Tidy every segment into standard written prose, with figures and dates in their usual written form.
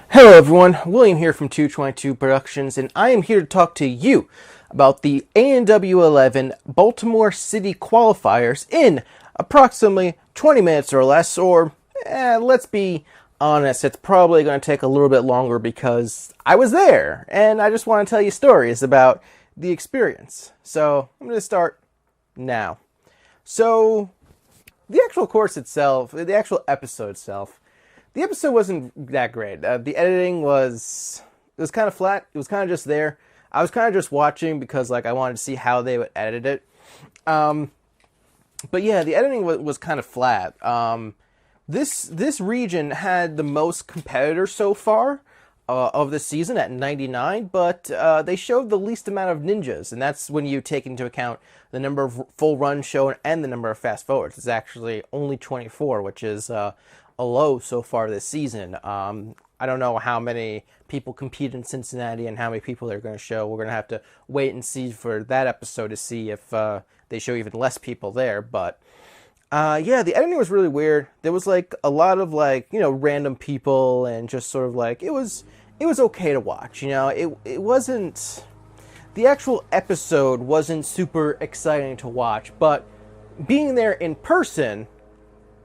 Hello everyone, William here from 222 Productions, and I am here to talk to you about the A&W 11 Baltimore City Qualifiers in approximately 20 minutes or less, or let's be honest, it's probably going to take a little bit longer because I was there, and I just want to tell you stories about the experience. So, I'm going to start now. So, the actual course itself, the actual episode itself, the episode wasn't that great. The editing was kind of flat. It was kind of just there. I was kind of just watching because I wanted to see how they would edit it. But yeah, the editing was kind of flat. This region had the most competitors so far of the season at 99, but they showed the least amount of ninjas, and that's when you take into account the number of full runs shown and the number of fast forwards. It's actually only 24, which is a low so far this season. I don't know how many people compete in Cincinnati and how many people they're going to show. We're going to have to wait and see for that episode to see if they show even less people there. But yeah, the editing was really weird. There was a lot of random people and just sort of it was okay to watch. It wasn't, the actual episode wasn't super exciting to watch, but being there in person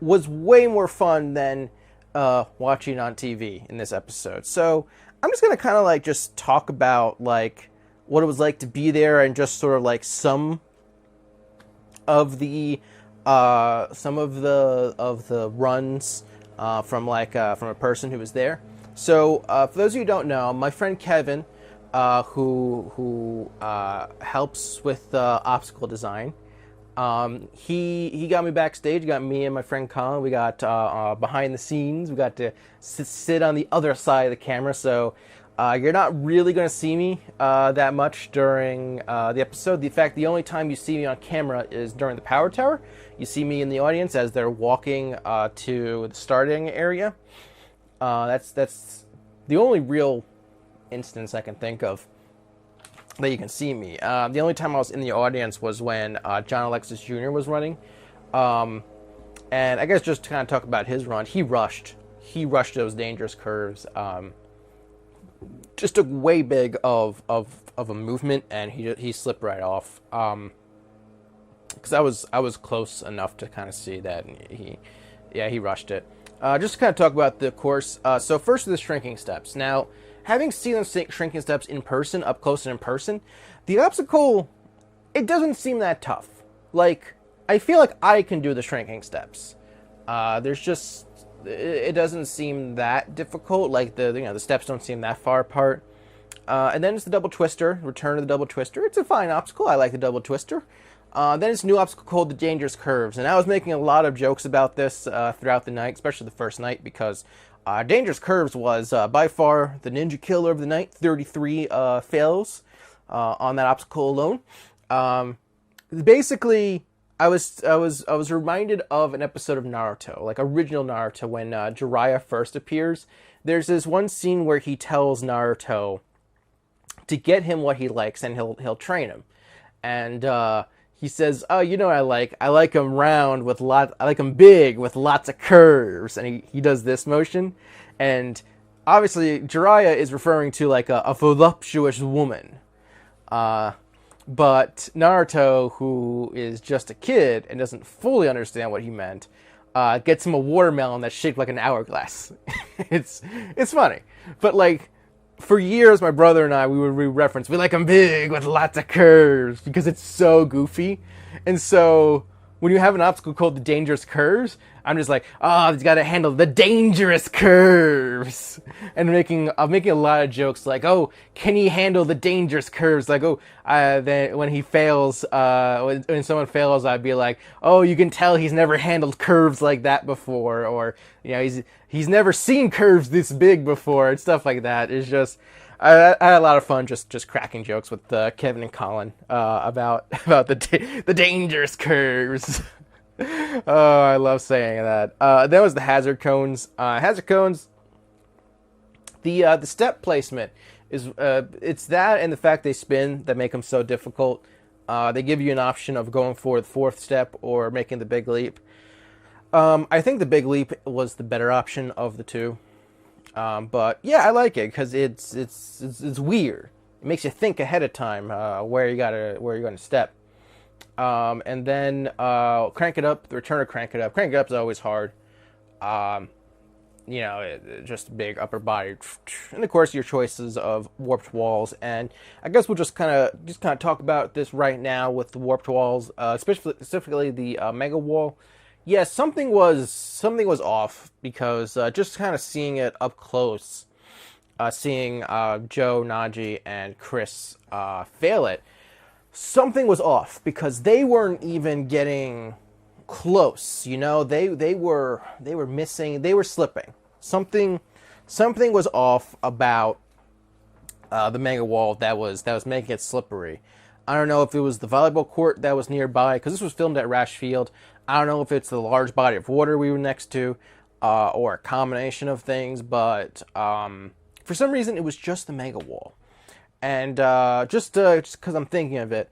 was way more fun than watching on TV in this episode. So I'm just gonna kind of just talk about what it was like to be there and just sort of some of the runs from a person who was there. So for those of you who don't know, my friend Kevin, who helps with obstacle design. He got me backstage. He got me and my friend Colin. We got behind the scenes. We got to sit on the other side of the camera. So you're not really going to see me that much during the episode. In fact, the only time you see me on camera is during the power tower. You see me in the audience as they're walking to the starting area. That's the only real instance I can think of that you can see me. The only time I was in the audience was when John Alexis Jr. was running. And I guess just to kind of talk about his run, he rushed those dangerous curves. Just took way big of a movement, and he slipped right off. Because I was close enough to kind of see that, and he rushed it. Just to kind of talk about the course. So first, the shrinking steps. Now, having seen them shrinking steps in person, up close and in person, the obstacle, it doesn't seem that tough. I feel like I can do the shrinking steps. It doesn't seem that difficult. The steps don't seem that far apart. And then it's the double twister, return to the double twister. It's a fine obstacle. I like the double twister. Then it's a new obstacle called the dangerous curves. And I was making a lot of jokes about this throughout the night, especially the first night, because Dangerous Curves was by far the ninja killer of the night. 33 fails on that obstacle alone. Basically, I was reminded of an episode of Naruto, original Naruto, when Jiraiya first appears. There's this one scene where he tells Naruto to get him what he likes, and he'll train him. And he says, "Oh, you know what I like? I like him round with I like him big with lots of curves." And he does this motion, and obviously Jiraiya is referring to a voluptuous woman. But Naruto, who is just a kid and doesn't fully understand what he meant, gets him a watermelon that's shaped like an hourglass. It's funny, but for years, my brother and I, we would reference, we like them big with lots of curves, because it's so goofy. And so when you have an obstacle called the dangerous curves, I'm just he's got to handle the dangerous curves. And I'm making a lot of jokes oh, can he handle the dangerous curves? Then when he fails, when someone fails, I'd be oh, you can tell he's never handled curves like that before. Or, he's never seen curves this big before, and stuff like that. It's just, I had a lot of fun just cracking jokes with Kevin and Colin about the dangerous curves. Oh, I love saying that. Then was the hazard cones. Hazard cones. The step placement is it's that and the fact they spin that make them so difficult. They give you an option of going for the fourth step or making the big leap. I think the big leap was the better option of the two. But yeah, I like it because it's weird. It makes you think ahead of time where you're gonna step. And then Crank It Up, the return of Crank It Up. Crank It Up is always hard. Um, just big upper body, and of course your choices of warped walls. And I guess we'll just kind of talk about this right now with the warped walls, specifically the mega wall. Yes, something was off because just kind of seeing it up close, seeing Joe, Najee, and Chris fail it, something was off because they weren't even getting close. They were missing. They were slipping. Something was off about the mega wall that was making it slippery. I don't know if it was the volleyball court that was nearby because this was filmed at Rash Field. I don't know if it's the large body of water we were next to, or a combination of things. But for some reason, it was just the mega wall. And just because I'm thinking of it,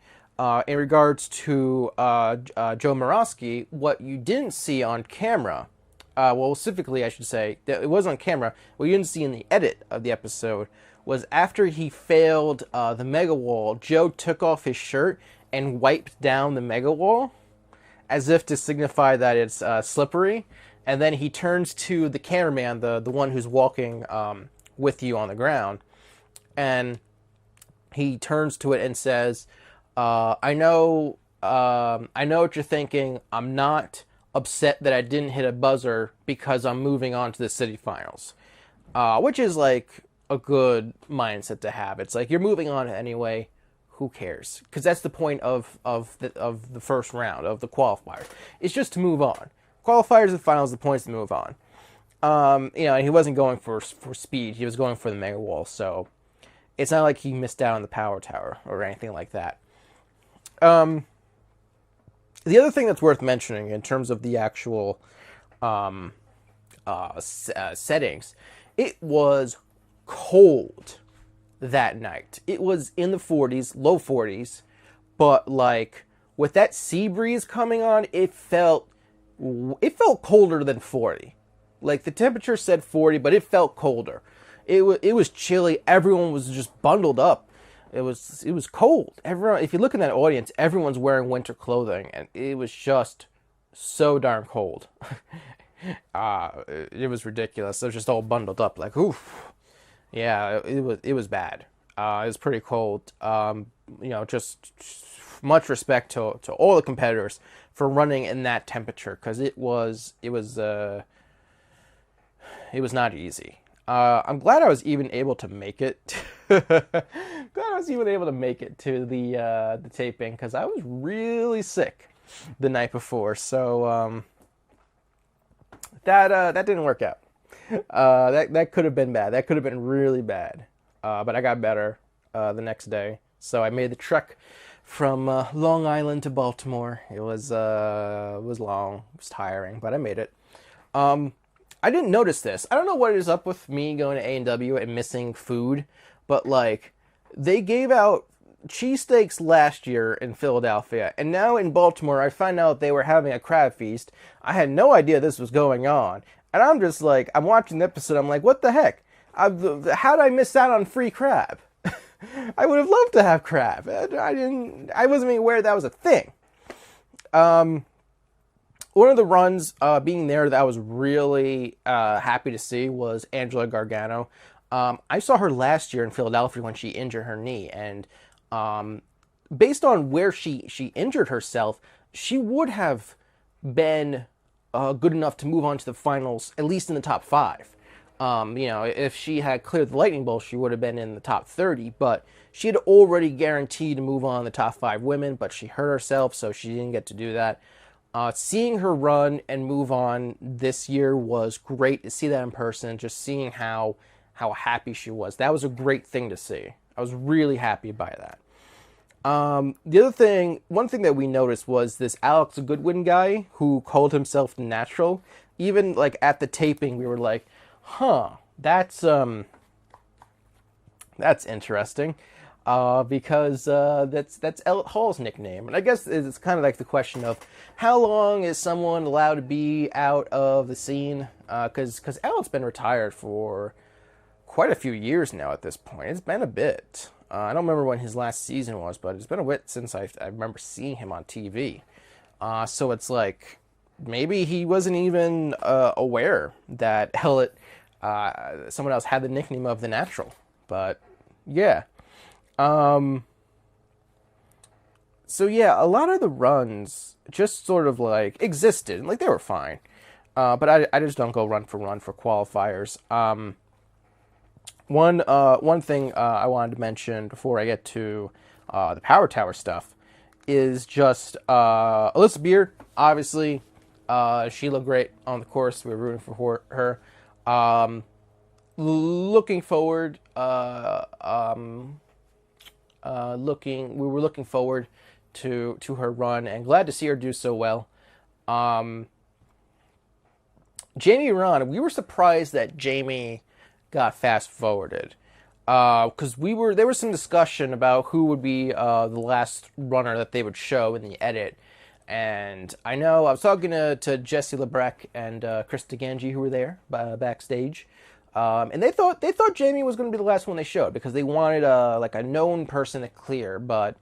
in regards to Joe Morosky, what you didn't see on camera, well, specifically, I should say, that it was on camera, what you didn't see in the edit of the episode was after he failed the mega wall, Joe took off his shirt and wiped down the mega wall as if to signify that it's slippery. And then he turns to the cameraman, the one who's walking with you on the ground, and he turns to it and says, I know what you're thinking. I'm not upset that I didn't hit a buzzer because I'm moving on to the city finals. Which is like a good mindset to have. It's like, you're moving on anyway. Who cares? Because that's the point of the first round of the qualifiers. It's just to move on. Qualifiers and finals, the point is to move on. He wasn't going for speed. He was going for the mega wall. So it's not like he missed out on the power tower or anything like that. The other thing that's worth mentioning in terms of the actual settings, it was cold that night. It was in the 40s, low 40s, but like with that sea breeze coming on, it felt colder than 40. Like the temperature said 40, but it felt colder. It was chilly. Everyone was just bundled up. It was cold. Everyone, if you look in that audience, everyone's wearing winter clothing, and it was just so darn cold. It was ridiculous. They were just all bundled up, like, oof. Yeah, it was bad. It was pretty cold. Just much respect to all the competitors for running in that temperature, because it was not easy. I'm glad I was even able to make it. Glad I was even able to make it to the taping, because I was really sick the night before. So that didn't work out. That could have been bad. That could have been really bad. But I got better the next day. So I made the trek from Long Island to Baltimore. It was long, it was tiring, but I made it. I didn't notice this. I don't know what is up with me going to A&W and missing food, but like, they gave out cheesesteaks last year in Philadelphia, and now in Baltimore I find out they were having a crab feast. I had no idea this was going on, and I'm just like, I'm watching the episode, I'm like, what the heck? How did I miss out on free crab? I would have loved to have crab. I wasn't even aware that was a thing. One of the runs being there that I was really happy to see was Angela Gargano. I saw her last year in Philadelphia when she injured her knee, and based on where she injured herself, she would have been good enough to move on to the finals, at least in the top 5. If she had cleared the Lightning Bolt, she would have been in the top 30, but she had already guaranteed to move on the top 5 women, but she hurt herself, so she didn't get to do that. Seeing her run and move on this year was great to see that in person, just seeing how happy she was. That was a great thing to see. I was really happy by that. One thing that we noticed was this Alex Goodwin guy who called himself Natural. Even like at the taping, we were like, that's interesting. Because that's Elliot Hall's nickname. And I guess it's kind of like the question of how long is someone allowed to be out of the scene? Because Elliot's been retired for quite a few years now at this point. It's been a bit. I don't remember when his last season was, but it's been a bit since I remember seeing him on TV. So it's like maybe he wasn't even aware that Elliot, someone else had the nickname of the Natural. But yeah. So yeah, a lot of the runs just sort of like existed, like they were fine. But I just don't go run for qualifiers. One thing I wanted to mention before I get to the Power Tower stuff is just Alyssa Beard. Obviously, she looked great on the course. We were rooting for her. Looking forward. We were looking forward to her run, and glad to see her do so well. Jamie Ron, we were surprised that Jamie got fast forwarded, because there was some discussion about who would be the last runner that they would show in the edit, and I know I was talking to Jesse Lebrec and Chris DeGangi, who were there backstage, and they thought Jamie was going to be the last one they showed because they wanted a known person to clear, but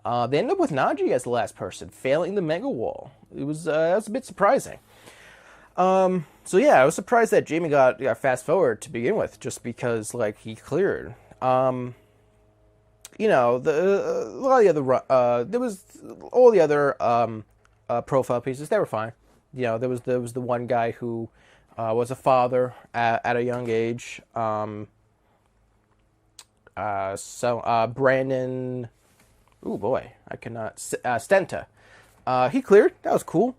they ended up with Najee as the last person, failing the mega wall. That was a bit surprising. So yeah, I was surprised that Jamie got fast forward to begin with, just because he cleared. A lot of the other there was all the other profile pieces. They were fine. There was the one guy who was a father at a young age. Brandon. Oh boy, I cannot. Stenta. He cleared. That was cool.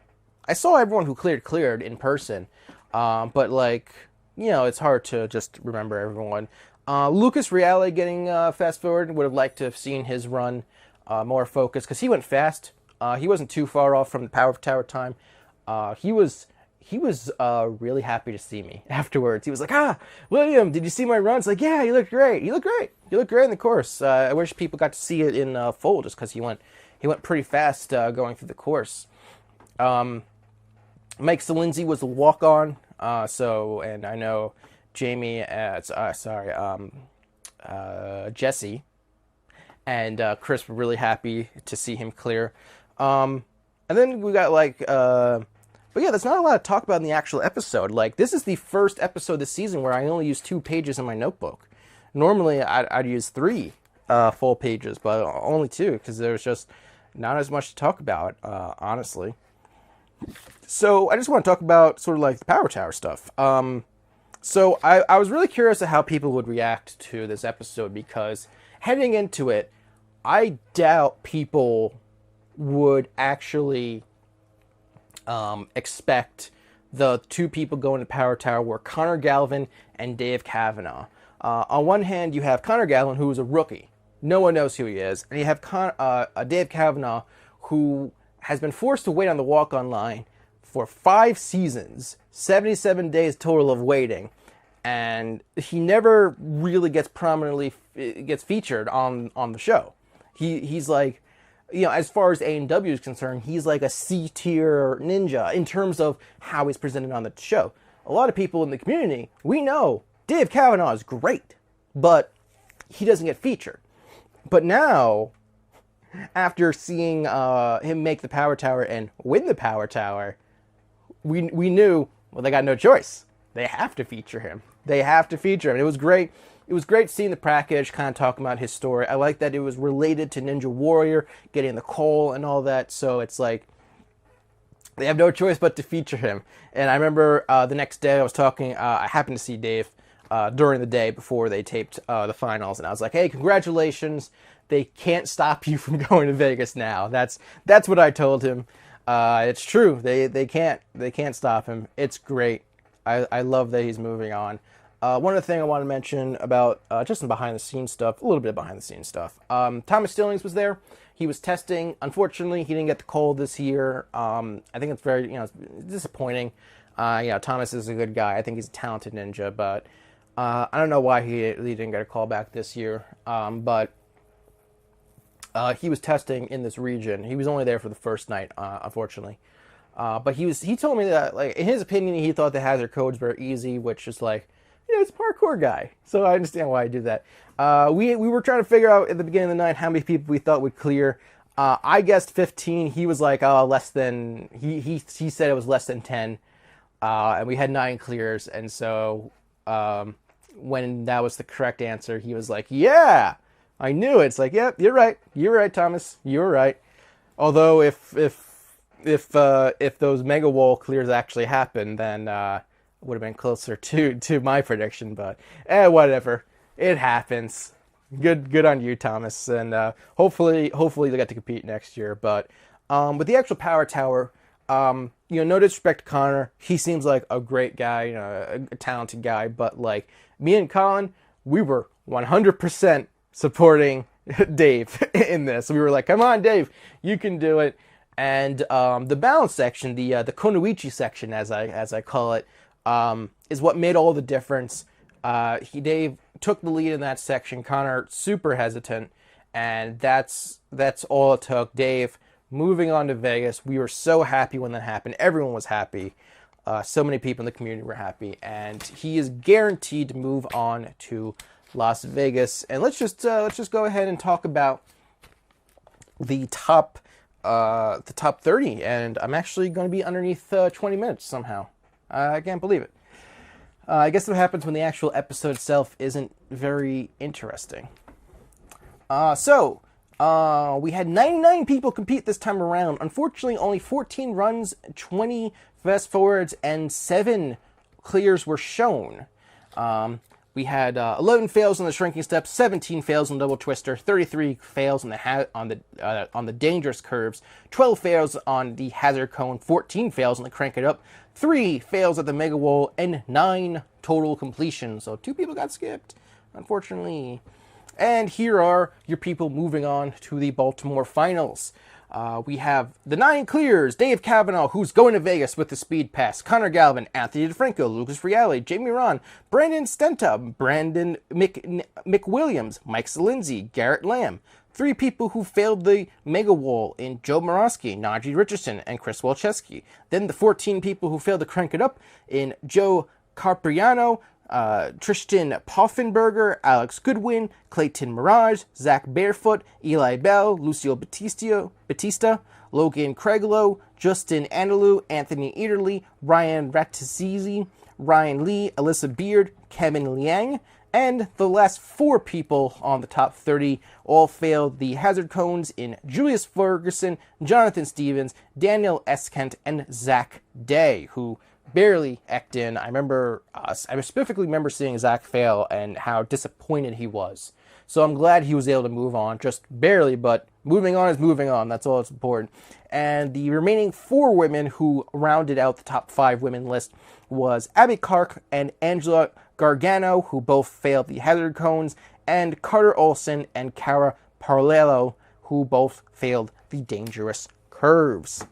I saw everyone who cleared in person, but it's hard to just remember everyone. Lucas Reale getting fast forward. Would have liked to have seen his run more focused because he went fast. He wasn't too far off from the Power Tower time. He was really happy to see me afterwards. He was like, William, did you see my run? It's like, yeah, you looked great. You looked great. You looked great in the course. I wish people got to see it in full just because he went pretty fast going through the course. Mike Salinzi was a walk-on, and I know Jamie, Jesse and Chris were really happy to see him clear. And then we got but yeah, there's not a lot to talk about in the actual episode. This is the first episode this season where I only use 2 pages in my notebook. Normally, I'd use 3 full pages, but only 2 because there's just not as much to talk about, honestly. So I just want to talk about sort of the Power Tower stuff. So I was really curious at how people would react to this episode because heading into it, I doubt people would actually expect the 2 people going to Power Tower were Connor Galvin and Dave Kavanaugh. On one hand, you have Connor Galvin, who is a rookie. No one knows who he is. And you have Dave Kavanaugh, who has been forced to wait on the walk-on line for 5 seasons, 77 days total of waiting, and he never really gets featured on the show. He's as far as A&W is concerned, he's like a C-tier ninja in terms of how he's presented on the show. A lot of people in the community, we know Dave Kavanaugh is great, but he doesn't get featured. But now, after seeing him make the Power Tower and win the Power Tower, we knew, well, they got no choice. They have to feature him. It was great. It was great seeing the package, kind of talking about his story. I like that it was related to Ninja Warrior, getting the call and all that. So it's they have no choice but to feature him. And I remember the next day I happened to see Dave during the day before they taped the finals. And I was like, hey, congratulations. They can't stop you from going to Vegas now. That's what I told him. It's true. They can't stop him. It's great. I love that he's moving on. One other thing I want to mention about just some behind-the-scenes stuff, a little bit of behind-the-scenes stuff. Thomas Stillings was there. He was testing. Unfortunately, he didn't get the call this year. I think it's very, it's disappointing. Thomas is a good guy. I think he's a talented ninja, but I don't know why he didn't get a call back this year. But he was testing in this region. He was only there for the first night, unfortunately. But he told me that, in his opinion, he thought the hazard codes were easy, which is it's a parkour guy, so I understand why I do that. We were trying to figure out at the beginning of the night how many people we thought would clear. I guessed 15. He was like, oh, less than. He said it was less than 10, and we had 9 clears. And so when that was the correct answer, he was like, yeah, I knew it. It's like, yep, you're right, Thomas, you're right. Although if those mega wall clears actually happened, then would have been closer to my prediction. But whatever, it happens. Good on you, Thomas, and hopefully they get to compete next year. But with the actual power tower, no disrespect to Connor, he seems like a great guy, a talented guy. But like me and Colin, we were 100% supporting Dave in this. We were like, come on, Dave, you can do it. And the balance section, the Konoichi section, as I call it, is what made all the difference. Dave took the lead in that section. Connor super hesitant, and that's all it took. Dave moving on to Vegas. We were so happy when that happened. Everyone was happy. So many people in the community were happy, and he is guaranteed to move on to Las Vegas. And let's just go ahead and talk about the top 30. And I'm actually going to be underneath 20 minutes somehow. I can't believe it. I guess what happens when the actual episode itself isn't very interesting. So we had 99 people compete this time around. Unfortunately, only 14 runs, 20 fast forwards, and 7 clears were shown. We had 11 fails on the shrinking step, 17 fails on double twister, 33 fails on the dangerous curves, 12 fails on the hazard cone, 14 fails on the crank it up, 3 fails at the mega wall, and 9 total completions. So 2 people got skipped, unfortunately. And here are your people moving on to the Baltimore finals. We have the 9 clears: Dave Cavanaugh, who's going to Vegas with the speed pass; Connor Galvin, Anthony DeFranco, Lucas Reale, Jamie Ron, Brandon Stenta, Brandon McWilliams, Mike Salinzi, Garrett Lamb. 3 people who failed the mega wall in Joe Morosky, Najee Richardson, and Chris Walczewski. Then the 14 people who failed to crank it up in Joe Carpriano, Tristan Poffenberger, Alex Goodwin, Clayton Mirage, Zach Barefoot, Eli Bell, Lucio Batista, Logan Craiglow, Justin Andelou, Anthony Ederle, Ryan Rattizizi, Ryan Lee, Alyssa Beard, Kevin Liang, and the last 4 people on the top 30 all failed the hazard cones in Julius Ferguson, Jonathan Stevens, Daniel Eskent, and Zach Day, who barely eked in. I specifically remember seeing Zach fail and how disappointed he was. So I'm glad he was able to move on, just barely, but moving on is moving on. That's all that's important. And the remaining 4 women who rounded out the top 5 women list was Abby Clark and Angela Gargano, who both failed the hazard cones, and Carter Olson and Cara Parallelo, who both failed the dangerous curves.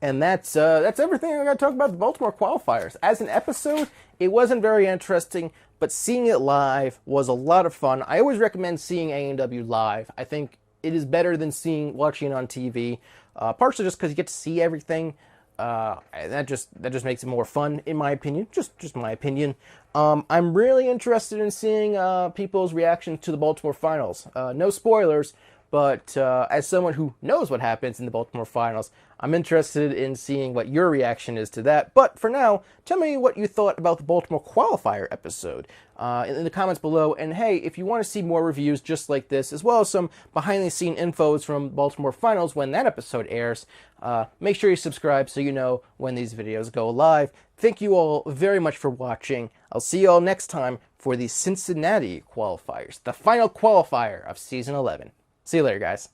And that's everything I got to talk about the Baltimore Qualifiers. As an episode, it wasn't very interesting, but seeing it live was a lot of fun. I always recommend seeing A&W live. I think it is better than watching it on TV, partially just because you get to see everything. And that just makes it more fun, in my opinion. Just my opinion. I'm really interested in seeing people's reactions to the Baltimore finals. No spoilers, but as someone who knows what happens in the Baltimore finals, I'm interested in seeing what your reaction is to that. But for now, tell me what you thought about the Baltimore Qualifier episode in the comments below. And hey, if you want to see more reviews just like this, as well as some behind-the-scene infos from Baltimore Finals when that episode airs, make sure you subscribe so you know when these videos go live. Thank you all very much for watching. I'll see you all next time for the Cincinnati Qualifiers, the final qualifier of Season 11. See you later, guys.